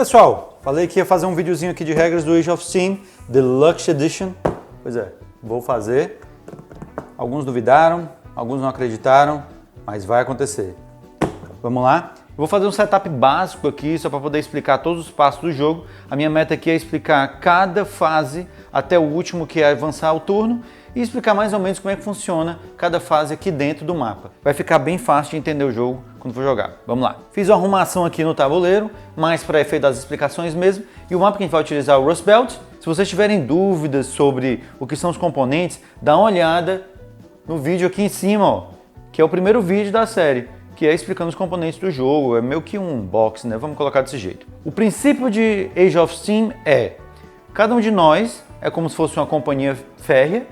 pessoal, falei que ia fazer um videozinho aqui de regras do Age of Steam Deluxe Edition. Pois é, vou fazer. Alguns duvidaram, alguns não acreditaram, mas vai acontecer. Vamos lá? Eu vou fazer um setup básico aqui, só para poder explicar todos os passos do jogo. A minha meta aqui é explicar cada fase até o último, que é avançar o turno, e explicar mais ou menos como é que funciona cada fase aqui dentro do mapa. Vai ficar bem fácil de entender o jogo quando for jogar. Vamos lá. Fiz uma arrumação aqui no tabuleiro, mais para efeito das explicações mesmo, e o mapa que a gente vai utilizar é o Rust Belt. Se vocês tiverem dúvidas sobre o que são os componentes, dá uma olhada no vídeo aqui em cima, ó, que é o primeiro vídeo da série, que é explicando os componentes do jogo, é meio que um unboxing, né? Vamos colocar desse jeito. O princípio de Age of Steam é, cada um de nós é como se fosse uma companhia férrea,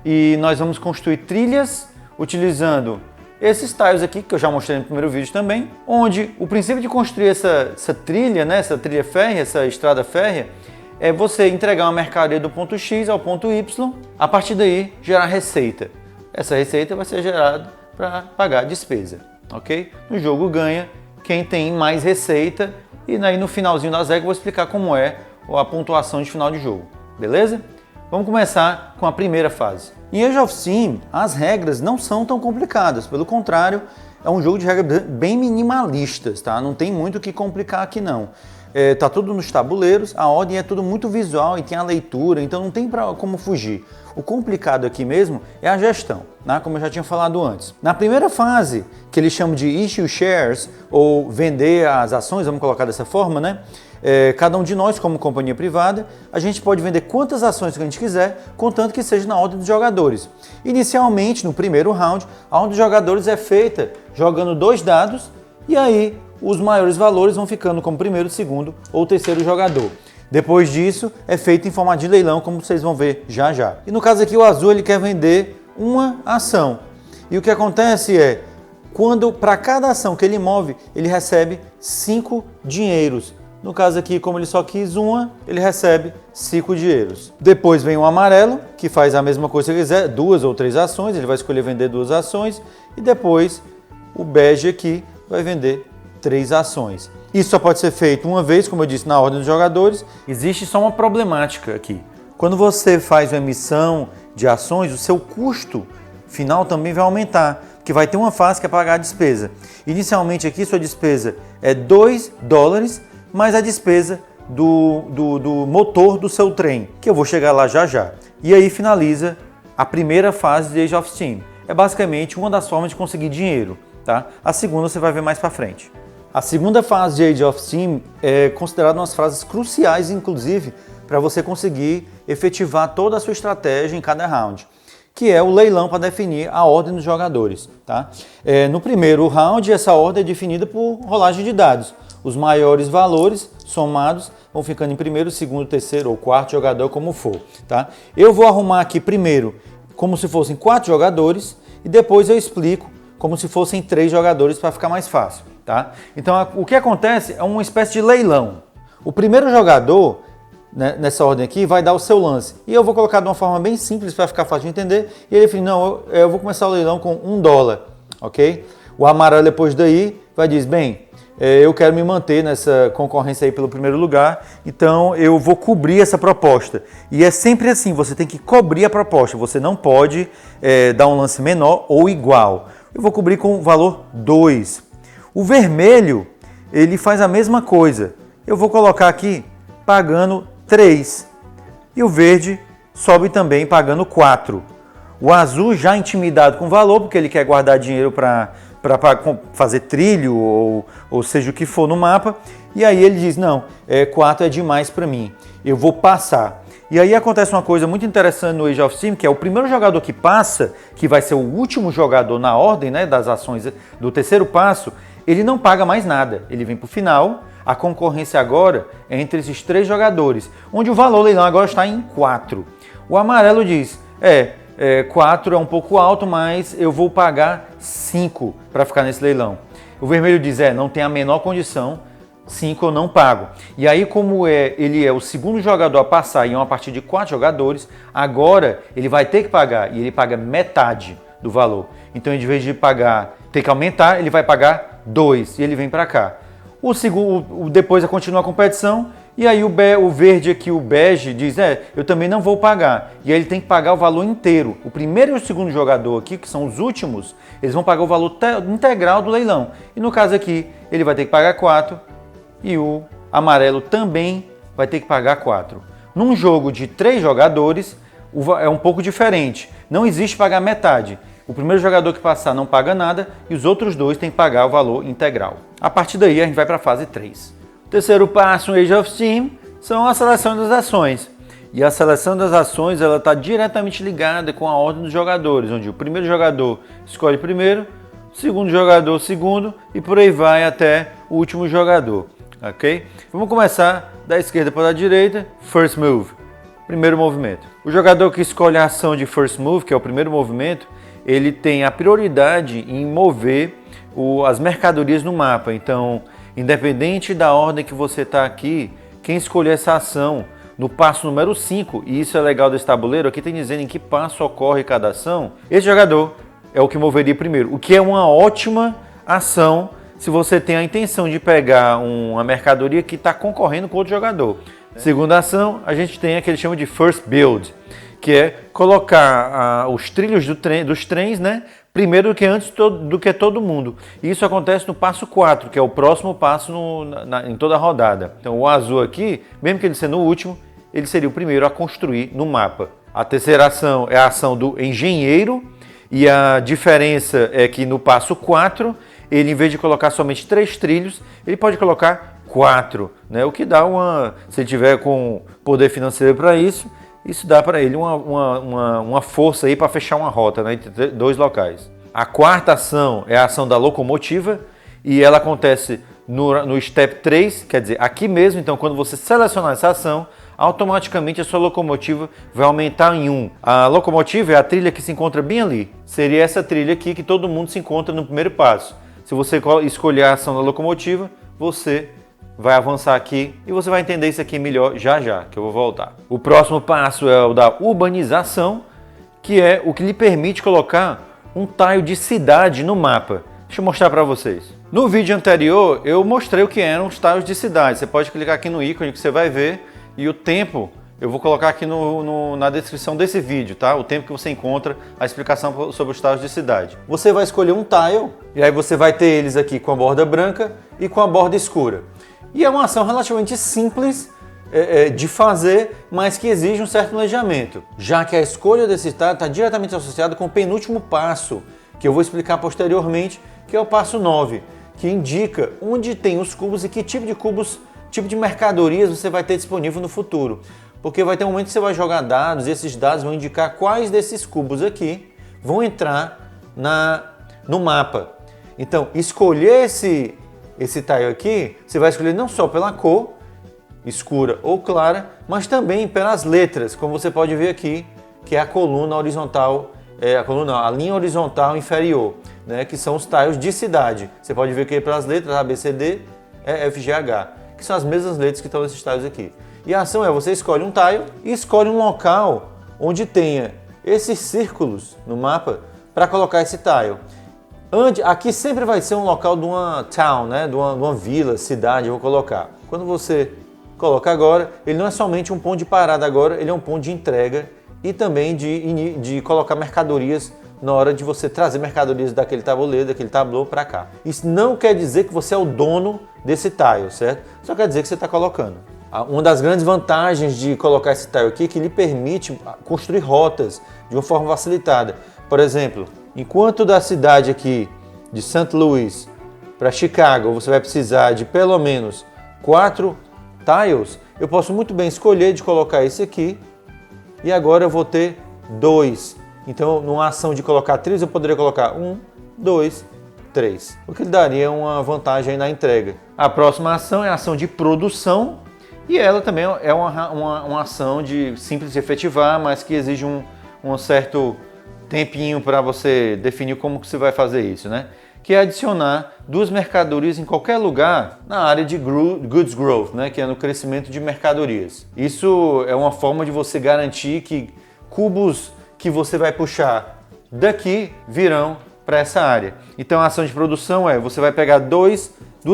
e nós vamos construir trilhas utilizando esses tiles aqui, que eu já mostrei no primeiro vídeo também, onde o princípio de construir essa trilha, né, essa trilha férrea, essa estrada férrea, é você entregar uma mercadoria do ponto X ao ponto Y, a partir daí gerar receita. Essa receita vai ser gerada para pagar a despesa, ok? No jogo ganha quem tem mais receita, e aí no finalzinho das regras eu vou explicar como é a pontuação de final de jogo, beleza? Vamos começar com a primeira fase. Em Age of Steam, as regras não são tão complicadas, pelo contrário, é um jogo de regras bem minimalistas, tá? Não tem muito o que complicar aqui não. Tá tudo nos tabuleiros, a ordem é tudo muito visual e tem a leitura, então não tem como fugir. O complicado aqui mesmo é a gestão, né? Como eu já tinha falado antes. Na primeira fase, que eles chamam de issue shares, ou vender as ações, vamos colocar dessa forma, né? Cada um de nós, como companhia privada, a gente pode vender quantas ações que a gente quiser, contanto que seja na ordem dos jogadores. Inicialmente, no primeiro round, a ordem dos jogadores é feita jogando 2 dados, e aí os maiores valores vão ficando como primeiro, segundo ou terceiro jogador. Depois disso, é feito em formato de leilão, como vocês vão ver já já. E no caso aqui, o azul ele quer vender uma ação. E o que acontece é, quando para cada ação que ele move, ele recebe 5 dinheiros. No caso aqui, como ele só quis uma, ele recebe 5 dinheiros. Depois vem o amarelo, que faz a mesma coisa se ele quiser, 2 ou 3 ações, ele vai escolher vender 2 ações. E depois o bege aqui vai vender 3 ações. Isso só pode ser feito uma vez, como eu disse, na ordem dos jogadores. Existe só uma problemática aqui. Quando você faz uma emissão de ações, o seu custo final também vai aumentar, porque vai ter uma fase que é pagar a despesa. Inicialmente aqui sua despesa é $2, mais a despesa do motor do seu trem, que eu vou chegar lá já já. E aí finaliza a primeira fase de Age of Steam. É basicamente uma das formas de conseguir dinheiro, tá? A segunda você vai ver mais para frente. A segunda fase de Age of Steam é considerada uma das fases cruciais, inclusive, para você conseguir efetivar toda a sua estratégia em cada round, que é o leilão para definir a ordem dos jogadores, tá? No primeiro round, essa ordem é definida por rolagem de dados. Os maiores valores somados vão ficando em primeiro, segundo, terceiro ou quarto jogador, como for, tá? Eu vou arrumar aqui primeiro como se fossem 4 jogadores e depois eu explico como se fossem 3 jogadores para ficar mais fácil, tá? Então o que acontece é uma espécie de leilão. O primeiro jogador, né, nessa ordem aqui, vai dar o seu lance. E eu vou colocar de uma forma bem simples para ficar fácil de entender. E ele fala, não, eu vou começar o leilão com $1, ok? O amarelo depois daí vai dizer, bem, eu quero me manter nessa concorrência aí pelo primeiro lugar, então eu vou cobrir essa proposta. E é sempre assim, você tem que cobrir a proposta, você não pode dar um lance menor ou igual. Eu vou cobrir com o valor 2. O vermelho, ele faz a mesma coisa. Eu vou colocar aqui pagando 3. E o verde sobe também pagando 4. O azul já intimidado com o valor, porque ele quer guardar dinheiro para fazer trilho ou seja o que for no mapa. E aí ele diz, não, 4 é demais para mim, eu vou passar. E aí acontece uma coisa muito interessante no Age of Steam, que é o primeiro jogador que passa, que vai ser o último jogador na ordem, né, das ações do terceiro passo, ele não paga mais nada, ele vem para o final. A concorrência agora é entre esses 3 jogadores, onde o valor do leilão agora está em 4. O amarelo diz, 4 é um pouco alto, mas eu vou pagar 5 para ficar nesse leilão. O vermelho diz, não tem a menor condição, 5 eu não pago. E aí, como ele é o segundo jogador a passar em uma partida de 4 jogadores, agora ele vai ter que pagar, e ele paga metade do valor. Então, em vez de pagar, ter que aumentar, ele vai pagar 2, e ele vem para cá. Depois continua a competição, e aí o verde aqui, o bege, diz, eu também não vou pagar. E aí ele tem que pagar o valor inteiro. O primeiro e o segundo jogador aqui, que são os últimos, eles vão pagar o valor integral do leilão. E no caso aqui, ele vai ter que pagar 4, e o amarelo também vai ter que pagar 4. Num jogo de 3 jogadores, é um pouco diferente. Não existe pagar metade. O primeiro jogador que passar não paga nada e os outros 2 têm que pagar o valor integral. A partir daí a gente vai para a fase 3. O terceiro passo no Age of Steam são a seleção das ações. E a seleção das ações está diretamente ligada com a ordem dos jogadores, onde o primeiro jogador escolhe primeiro, o segundo jogador segundo e por aí vai até o último jogador. Ok? Vamos começar da esquerda para a direita. First move, primeiro movimento. O jogador que escolhe a ação de first move, que é o primeiro movimento, ele tem a prioridade em mover as mercadorias no mapa. Então, independente da ordem que você está aqui, quem escolher essa ação no passo número 5, e isso é legal desse tabuleiro, aqui tem dizendo em que passo ocorre cada ação, esse jogador é o que moveria primeiro, o que é uma ótima ação se você tem a intenção de pegar uma mercadoria que está concorrendo com outro jogador. Segunda ação, a gente tem a que eles chamam de first build, que é colocar os trilhos dos trens, né, primeiro do que todo mundo. E isso acontece no passo 4, que é o próximo passo em toda a rodada. Então o azul aqui, mesmo que ele sendo o último, ele seria o primeiro a construir no mapa. A terceira ação é a ação do engenheiro, e a diferença é que no passo 4, ele, em vez de colocar somente 3 trilhos, ele pode colocar 4, né? O que dá se ele tiver com poder financeiro para isso dá para ele uma força aí para fechar uma rota, né, entre 2 locais. A quarta ação é a ação da locomotiva e ela acontece no step 3, quer dizer, aqui mesmo. Então, quando você selecionar essa ação, automaticamente a sua locomotiva vai aumentar em 1. A locomotiva é a trilha que se encontra bem ali. Seria essa trilha aqui que todo mundo se encontra no primeiro passo. Se você escolher a ação da locomotiva, você vai avançar aqui e você vai entender isso aqui melhor já, que eu vou voltar. O próximo passo é o da urbanização, que é o que lhe permite colocar um tile de cidade no mapa. Deixa eu mostrar para vocês. No vídeo anterior, eu mostrei o que eram os tiles de cidade. Você pode clicar aqui no ícone que você vai ver, e o tempo eu vou colocar aqui na descrição desse vídeo, tá? O tempo que você encontra a explicação sobre os tiles de cidade. Você vai escolher um tile, e aí você vai ter eles aqui com a borda branca e com a borda escura. E é uma ação relativamente simples de fazer, mas que exige um certo planejamento, já que a escolha desse tile está diretamente associada com o penúltimo passo, que eu vou explicar posteriormente, que é o passo 9, que indica onde tem os cubos e que tipo de mercadorias você vai ter disponível no futuro. Porque vai ter um momento que você vai jogar dados e esses dados vão indicar quais desses cubos aqui vão entrar no mapa. Então, escolher esse tile aqui, você vai escolher não só pela cor, escura ou clara, mas também pelas letras, como você pode ver aqui, que é a coluna horizontal, a linha horizontal inferior, né, que são os tiles de cidade. Você pode ver que pelas letras A, B, C, D, E, F, G, H, que são as mesmas letras que estão nesses tiles aqui. E a ação é, você escolhe um tile e escolhe um local onde tenha esses círculos no mapa para colocar esse tile. Aqui sempre vai ser um local de uma town, né? de uma vila, cidade, eu vou colocar. Quando você coloca agora, ele não é somente um ponto de parada agora, ele é um ponto de entrega e também de colocar mercadorias na hora de você trazer mercadorias daquele tabuleiro, daquele tablô para cá. Isso não quer dizer que você é o dono desse tile, certo? Só quer dizer que você está colocando. Uma das grandes vantagens de colocar esse tile aqui é que ele permite construir rotas de uma forma facilitada. Por exemplo, enquanto da cidade aqui de St. Louis para Chicago você vai precisar de pelo menos 4 tiles, eu posso muito bem escolher de colocar esse aqui e agora eu vou ter 2. Então, numa ação de colocar trilhos, eu poderia colocar 1, 2, 3. O que daria uma vantagem aí na entrega. A próxima ação é a ação de produção. E ela também é uma ação simples de efetivar, mas que exige um certo tempinho para você definir como que você vai fazer isso, né? Que é adicionar 2 mercadorias em qualquer lugar na área de goods growth, né? Que é no crescimento de mercadorias. Isso é uma forma de você garantir que cubos que você vai puxar daqui virão para essa área. Então a ação de produção é, você vai pegar duas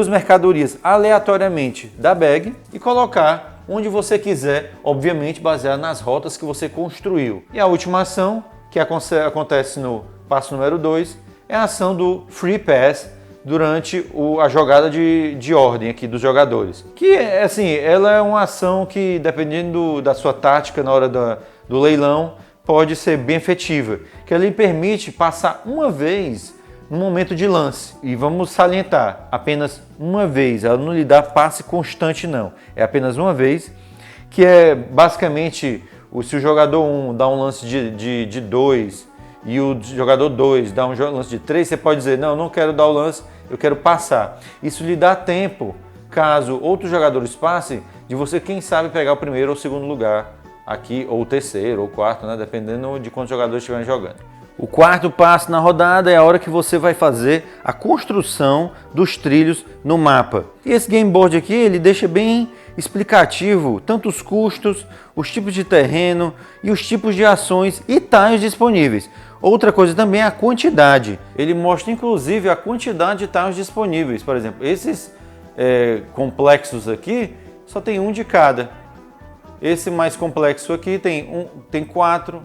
mercadorias aleatoriamente da bag e colocar onde você quiser, obviamente baseado nas rotas que você construiu. E a última ação, que acontece no passo número 2, é a ação do Free Pass durante a jogada de ordem aqui dos jogadores. Que, assim, ela é uma ação que, dependendo da sua tática na hora do leilão, pode ser bem efetiva, que ela lhe permite passar uma vez no momento de lance. E vamos salientar, apenas uma vez, ela não lhe dá passe constante não, é apenas uma vez, que é basicamente, se o jogador 1 dá um lance de 2 e o jogador 2 dá um lance de 3, você pode dizer, não quero dar o lance, eu quero passar. Isso lhe dá tempo, caso outros jogadores passem, de você, quem sabe, pegar o primeiro ou o segundo lugar aqui, ou o terceiro, ou o quarto, né? Dependendo de quantos jogadores estiverem jogando. O quarto passo na rodada é a hora que você vai fazer a construção dos trilhos no mapa. E esse game board aqui, ele deixa bem explicativo tanto os custos, os tipos de terreno e os tipos de ações e tiles disponíveis. Outra coisa também é a quantidade. Ele mostra inclusive a quantidade de tiles disponíveis. Por exemplo, esses complexos aqui só tem um de cada. Esse mais complexo aqui tem 4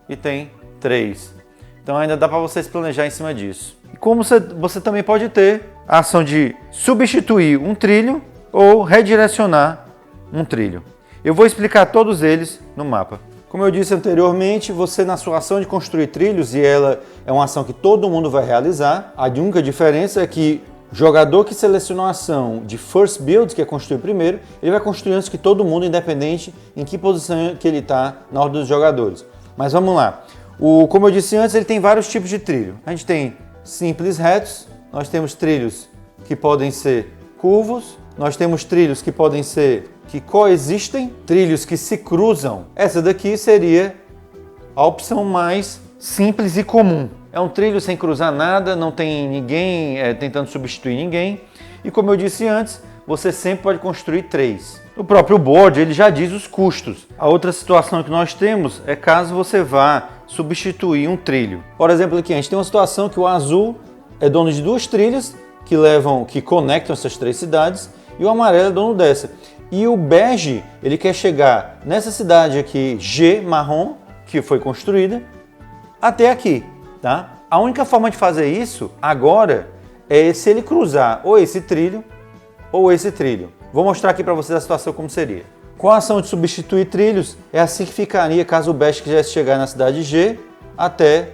e tem 3. Então ainda dá para vocês planejar em cima disso. E como você também pode ter a ação de substituir um trilho ou redirecionar um trilho. Eu vou explicar todos eles no mapa. Como eu disse anteriormente, você na sua ação de construir trilhos, e ela é uma ação que todo mundo vai realizar, a única diferença é que o jogador que selecionou a ação de First Build, que é construir primeiro, ele vai construir antes que todo mundo, independente em que posição que ele está na ordem dos jogadores. Mas vamos lá. Como eu disse antes, ele tem vários tipos de trilho. A gente tem simples retos, nós temos trilhos que podem ser curvos, nós temos trilhos que podem ser que coexistem, trilhos que se cruzam. Essa daqui seria a opção mais simples e comum. É um trilho sem cruzar nada, não tem ninguém tentando substituir ninguém. E como eu disse antes, você sempre pode construir 3. O próprio board ele já diz os custos. A outra situação que nós temos é caso você vá substituir um trilho. Por exemplo, aqui a gente tem uma situação que o azul é dono de 2 trilhas que conectam essas 3 cidades, e o amarelo é dono dessa. E o bege, ele quer chegar nessa cidade aqui, G, marrom, que foi construída, até aqui, tá? A única forma de fazer isso agora é se ele cruzar ou esse trilho ou esse trilho. Vou mostrar aqui para vocês a situação como seria. Com a ação de substituir trilhos, é assim que ficaria caso o bege quisesse chegar na cidade G até,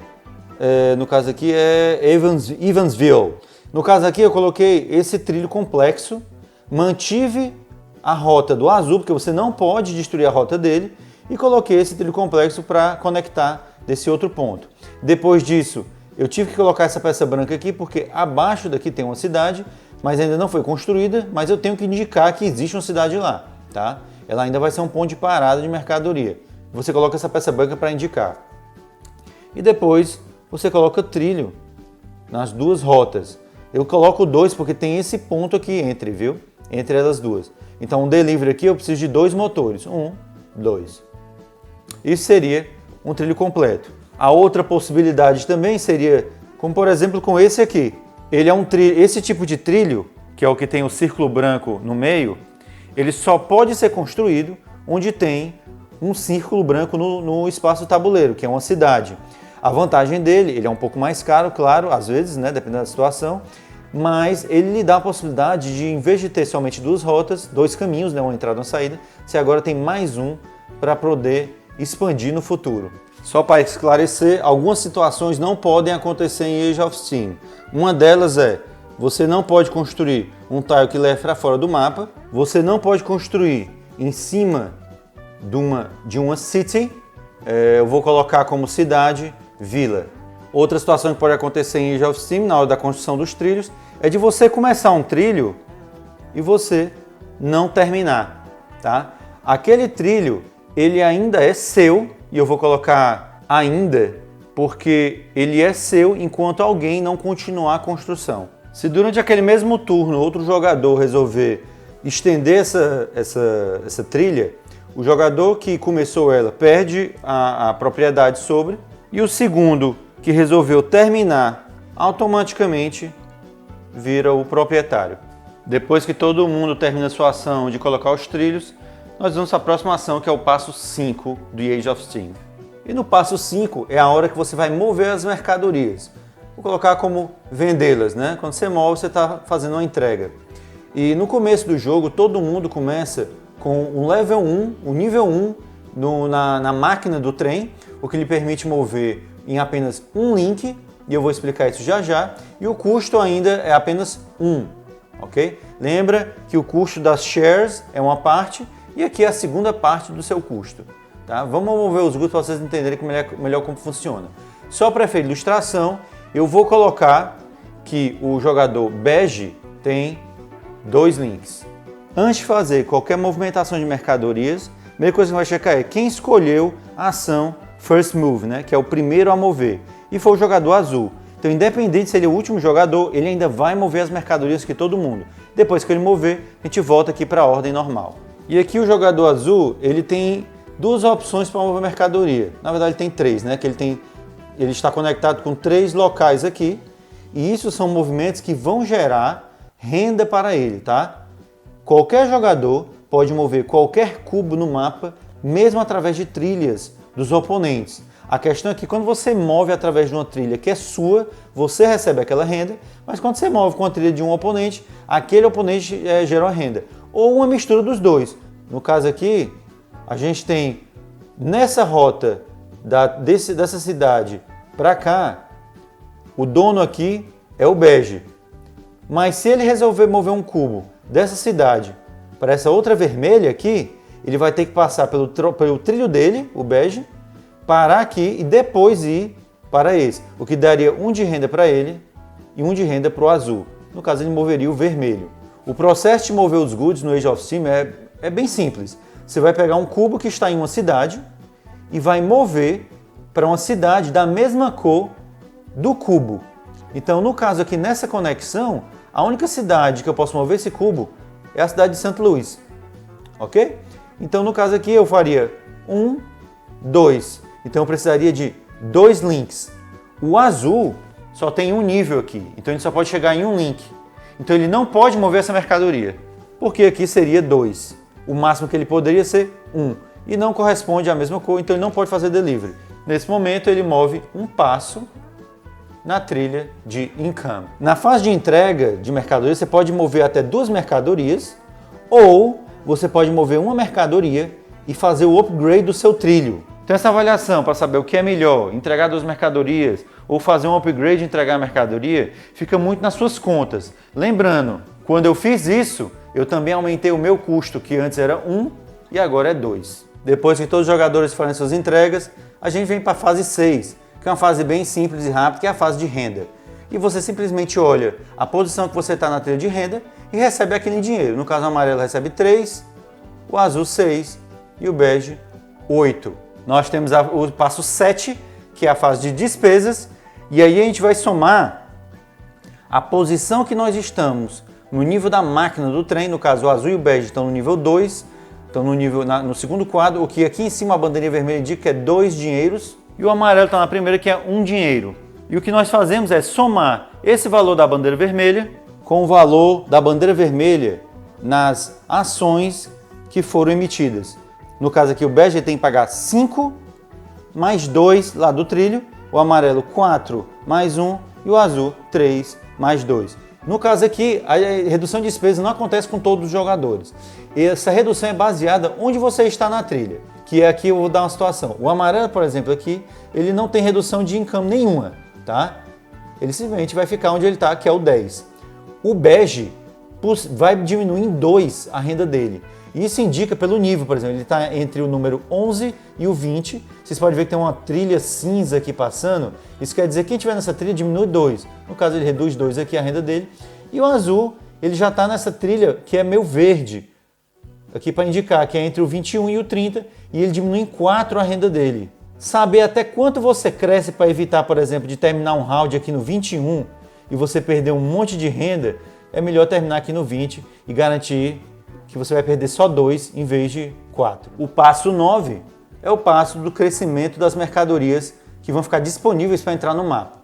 no caso aqui é Evansville. No caso aqui eu coloquei esse trilho complexo, mantive a rota do azul, porque você não pode destruir a rota dele, e coloquei esse trilho complexo para conectar desse outro ponto. Depois disso, eu tive que colocar essa peça branca aqui, porque abaixo daqui tem uma cidade, mas ainda não foi construída, mas eu tenho que indicar que existe uma cidade lá, tá? Ela ainda vai ser um ponto de parada de mercadoria. Você coloca essa peça branca para indicar. E depois você coloca trilho nas 2 rotas. Eu coloco 2 porque tem esse ponto aqui entre, viu? Entre elas 2. Então, um delivery aqui eu preciso de 2 motores. 1, 2. Isso seria um trilho completo. A outra possibilidade também seria, como por exemplo com esse aqui. Ele é um trilho, esse tipo de trilho, que é o que tem o círculo branco no meio, ele só pode ser construído onde tem um círculo branco no espaço do tabuleiro, que é uma cidade. A vantagem dele, ele é um pouco mais caro, claro, às vezes, né, dependendo da situação, mas ele lhe dá a possibilidade de, em vez de ter somente 2 rotas, 2 caminhos, né, uma entrada e uma saída, você agora tem mais um para poder expandir no futuro. Só para esclarecer, algumas situações não podem acontecer em Age of Steam. Uma delas é, você não pode construir um tile que leve para fora do mapa, você não pode construir em cima de uma city, eu vou colocar como cidade, vila. Outra situação que pode acontecer em Age of Steam, na hora da construção dos trilhos, é de você começar um trilho e você não terminar, tá? Aquele trilho, ele ainda é seu, e eu vou colocar ainda, porque ele é seu enquanto alguém não continuar a construção. Se durante aquele mesmo turno outro jogador resolver estender essa trilha, o jogador que começou ela perde a propriedade sobre, e o segundo que resolveu terminar, automaticamente vira o proprietário. Depois que todo mundo termina a sua ação de colocar os trilhos, nós vamos para a próxima ação, que é o passo 5 do Age of Steam. E no passo 5 é a hora que você vai mover as mercadorias. Vou colocar como vendê-las, né? Quando você move, você está fazendo uma entrega. E no começo do jogo, todo mundo começa com um level 1, o nível 1 na máquina do trem, o que lhe permite mover em apenas um link, e eu vou explicar isso já já, e o custo ainda é apenas 1, ok? Lembra que o custo das shares é uma parte, e aqui é a segunda parte do seu custo. Tá? Vamos mover os grupos para vocês entenderem melhor como funciona. Só para efeito de ilustração, eu vou colocar que o jogador bege tem 2 links. Antes de fazer qualquer movimentação de mercadorias, a primeira coisa que vai checar é quem escolheu a ação First Move, né? Que é o primeiro a mover, e foi o jogador azul. Então, independente se ele é o último jogador, ele ainda vai mover as mercadorias que todo mundo. Depois que ele mover, a gente volta aqui para a ordem normal. E aqui o jogador azul, ele tem 2 opções para mover mercadoria. Na verdade, ele tem 3, né? Que ele está conectado com 3 locais aqui, e isso são movimentos que vão gerar renda para ele, tá? Qualquer jogador pode mover qualquer cubo no mapa, mesmo através de trilhas dos oponentes. A questão é que quando você move através de uma trilha que é sua, você recebe aquela renda, mas quando você move com a trilha de um oponente, aquele oponente gera uma renda. Ou uma mistura dos dois. No caso aqui, a gente tem nessa rota dessa cidade para cá, o dono aqui é o bege. Mas se ele resolver mover um cubo dessa cidade para essa outra vermelha aqui, ele vai ter que passar pelo trilho dele, o bege, parar aqui e depois ir para esse, o que daria 1 de renda para ele e 1 de renda para o azul. No caso, ele moveria o vermelho. O processo de mover os goods no Age of Steam é bem simples. Você vai pegar um cubo que está em uma cidade e vai mover para uma cidade da mesma cor do cubo. Então, no caso aqui, nessa conexão, a única cidade que eu posso mover esse cubo é a cidade de St. Louis, ok? Então, no caso aqui, eu faria 1, 2. Então, eu precisaria de 2 links. O azul só tem um nível aqui, então ele só pode chegar em um link. Então, ele não pode mover essa mercadoria, porque aqui seria 2. O máximo que ele poderia ser 1. E não corresponde à mesma cor, então ele não pode fazer delivery. Nesse momento, ele move um passo na trilha de income. Na fase de entrega de mercadoria, você pode mover até 2 mercadorias, ou você pode mover uma mercadoria e fazer o upgrade do seu trilho. Então essa avaliação para saber o que é melhor, entregar 2 mercadorias ou fazer um upgrade e entregar a mercadoria, fica muito nas suas contas. Lembrando, quando eu fiz isso, eu também aumentei o meu custo, que antes era 1 e agora é 2. Depois que todos os jogadores fazem suas entregas, a gente vem para a fase 6, que é uma fase bem simples e rápida, que é a fase de renda. E você simplesmente olha a posição que você está na trilha de renda e recebe aquele dinheiro. No caso, o amarelo recebe 3, o azul 6 e o bege 8. Nós temos o passo 7, que é a fase de despesas, e aí a gente vai somar a posição que nós estamos no nível da máquina do trem. No caso, o azul e o bege estão no nível 2, estão no segundo quadro, o que aqui em cima a bandeirinha vermelha indica que é 2 dinheiros, e o amarelo está na primeira, que é 1 dinheiro. E o que nós fazemos é somar esse valor da bandeira vermelha com o valor da bandeira vermelha nas ações que foram emitidas. No caso aqui, o bege tem que pagar 5 mais 2 lá do trilho, o amarelo 4 mais 1 e o azul 3 mais 2. No caso aqui, a redução de despesas não acontece com todos os jogadores. Essa redução é baseada onde você está na trilha, que é aqui eu vou dar uma situação. O amarelo, por exemplo, aqui, ele não tem redução de income nenhuma, tá? Ele simplesmente vai ficar onde ele está, que é o 10. O bege vai diminuir em 2 a renda dele. Isso indica pelo nível, por exemplo, ele está entre o número 11 e o 20. Vocês podem ver que tem uma trilha cinza aqui passando. Isso quer dizer que quem estiver nessa trilha diminui 2. No caso, ele reduz 2 aqui a renda dele. E o azul, ele já está nessa trilha que é meio verde. Aqui para indicar que é entre o 21 e o 30. E ele diminui em 4 a renda dele. Saber até quanto você cresce para evitar, por exemplo, de terminar um round aqui no 21 e você perder um monte de renda, é melhor terminar aqui no 20 e garantir que você vai perder só 2 em vez de 4. O passo 9 é o passo do crescimento das mercadorias que vão ficar disponíveis para entrar no mapa.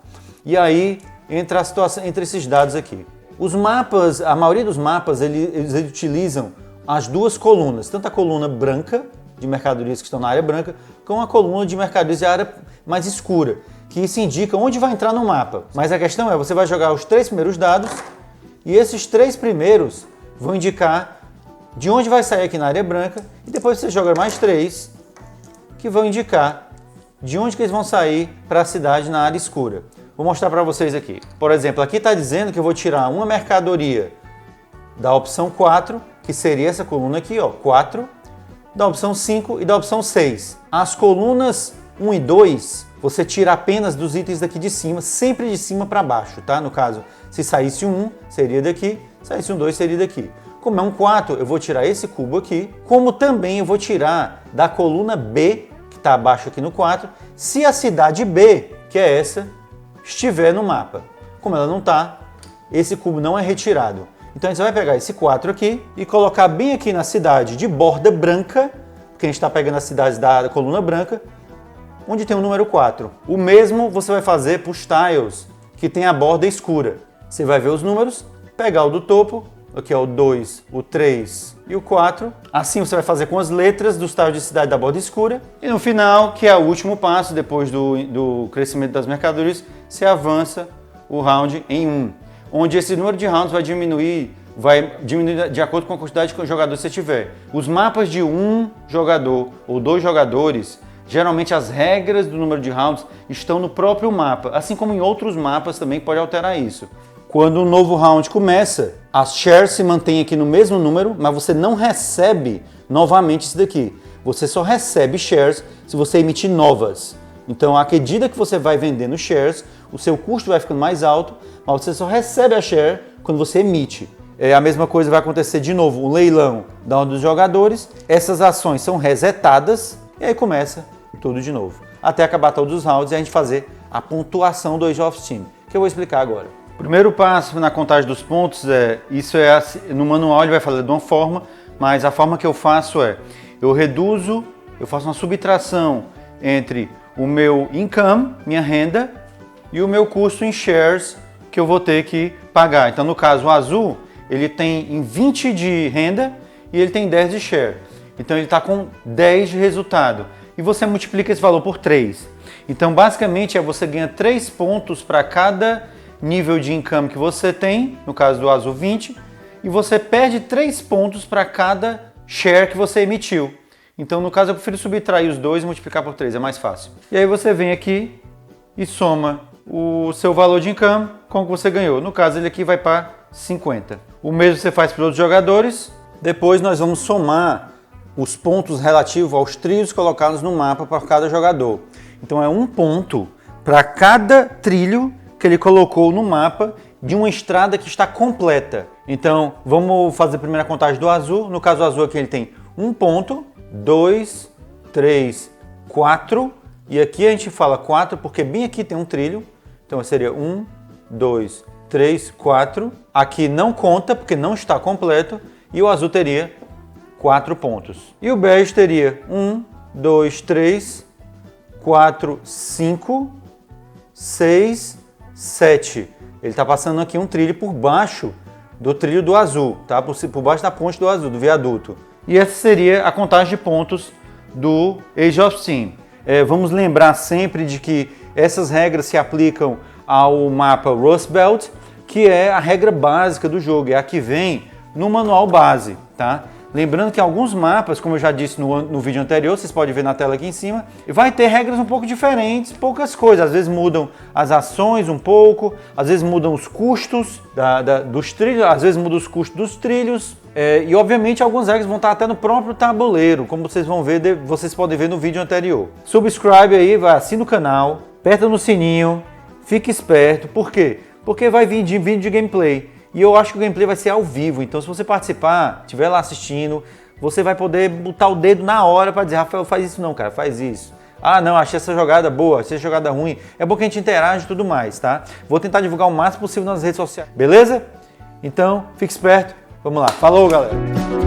E aí entra a situação entre esses dados aqui. Os mapas, a maioria dos mapas, eles utilizam as duas colunas, tanto a coluna branca de mercadorias que estão na área branca, como a coluna de mercadorias de área mais escura, que isso indica onde vai entrar no mapa. Mas a questão é, você vai jogar os 3 primeiros dados e esses 3 primeiros vão indicar de onde vai sair aqui na área branca e depois você joga mais 3 que vão indicar de onde que eles vão sair para a cidade na área escura. Vou mostrar para vocês aqui. Por exemplo, aqui está dizendo que eu vou tirar uma mercadoria da opção 4, que seria essa coluna aqui, ó, 4, da opção 5 e da opção 6. As colunas 1 e 2, você tira apenas dos itens daqui de cima, sempre de cima para baixo, tá? No caso, se saísse um 1, seria daqui, saísse um 2, seria daqui. Como é um 4, eu vou tirar esse cubo aqui, como também eu vou tirar da coluna B, que está abaixo aqui no 4, se a cidade B, que é essa, estiver no mapa. Como ela não está, esse cubo não é retirado. Então a gente vai pegar esse 4 aqui e colocar bem aqui na cidade de borda branca, porque a gente está pegando as cidades da coluna branca, onde tem o número 4. O mesmo você vai fazer para os tiles, que tem a borda escura. Você vai ver os números, pegar o do topo, aqui é o 2, o 3 e o 4. Assim você vai fazer com as letras dos tiles de cidade da borda escura. E no final, que é o último passo, depois do crescimento das mercadorias, você avança o round em 1. Onde esse número de rounds vai diminuir de acordo com a quantidade de jogadores que você tiver. Os mapas de 1 jogador ou 2 jogadores, geralmente as regras do número de rounds estão no próprio mapa, assim como em outros mapas também pode alterar isso. Quando um novo round começa, as shares se mantêm aqui no mesmo número, mas você não recebe novamente isso daqui. Você só recebe shares se você emitir novas. Então, à medida que você vai vendendo shares, o seu custo vai ficando mais alto, mas você só recebe a share quando você emite. A mesma coisa vai acontecer de novo, um leilão da ordem dos jogadores, essas ações são resetadas e aí começa tudo de novo. Até acabar todos os rounds e a gente fazer a pontuação do Age of Steam, que eu vou explicar agora. O primeiro passo na contagem dos pontos no manual ele vai falar de uma forma, mas a forma que eu faço eu faço uma subtração entre o meu income, minha renda, e o meu custo em shares que eu vou ter que pagar. Então, no caso, o azul, ele tem em 20 de renda e ele tem 10 de share. Então, ele está com 10 de resultado. E você multiplica esse valor por 3. Então, basicamente, você ganha 3 pontos para cada nível de income que você tem, no caso do azul 20, e você perde 3 pontos para cada share que você emitiu. Então, no caso, eu prefiro subtrair os dois e multiplicar por 3, é mais fácil. E aí você vem aqui e soma o seu valor de income com o que você ganhou. No caso, ele aqui vai para 50. O mesmo você faz para os outros jogadores. Depois nós vamos somar os pontos relativos aos trilhos colocados no mapa para cada jogador. Então é 1 ponto para cada trilho que ele colocou no mapa de uma estrada que está completa. Então vamos fazer a primeira contagem do azul. No caso, o azul aqui ele tem 1 ponto, 2, 3, 4. E aqui a gente fala 4 porque bem aqui tem um trilho. Então seria 1, 2, 3, 4. Aqui não conta porque não está completo. E o azul teria 4 pontos. E o bege teria 1, 2, 3, 4, 5, 6, 7. Ele está passando aqui um trilho por baixo do trilho do azul, tá? Por baixo da ponte do azul, do viaduto. E essa seria a contagem de pontos do Age of Steam. Vamos lembrar sempre de que essas regras se aplicam ao mapa Rust Belt, que é a regra básica do jogo, é a que vem no manual base, tá? Lembrando que alguns mapas, como eu já disse no vídeo anterior, vocês podem ver na tela aqui em cima, vai ter regras um pouco diferentes, poucas coisas. Às vezes mudam as ações um pouco, às vezes mudam os custos dos trilhos, às vezes mudam os custos dos trilhos. E obviamente algumas regras vão estar até no próprio tabuleiro, como vocês vão ver, vocês podem ver no vídeo anterior. Subscribe aí, assina o canal, aperta no sininho, fique esperto. Por quê? Porque vai vir vídeo de gameplay. E eu acho que o gameplay vai ser ao vivo, então se você participar, estiver lá assistindo, você vai poder botar o dedo na hora para dizer: Rafael, faz isso não, cara, faz isso. Ah, não, achei essa jogada boa, achei essa jogada ruim. É bom que a gente interage e tudo mais, tá? Vou tentar divulgar o máximo possível nas redes sociais, beleza? Então, fique esperto. Vamos lá. Falou, galera!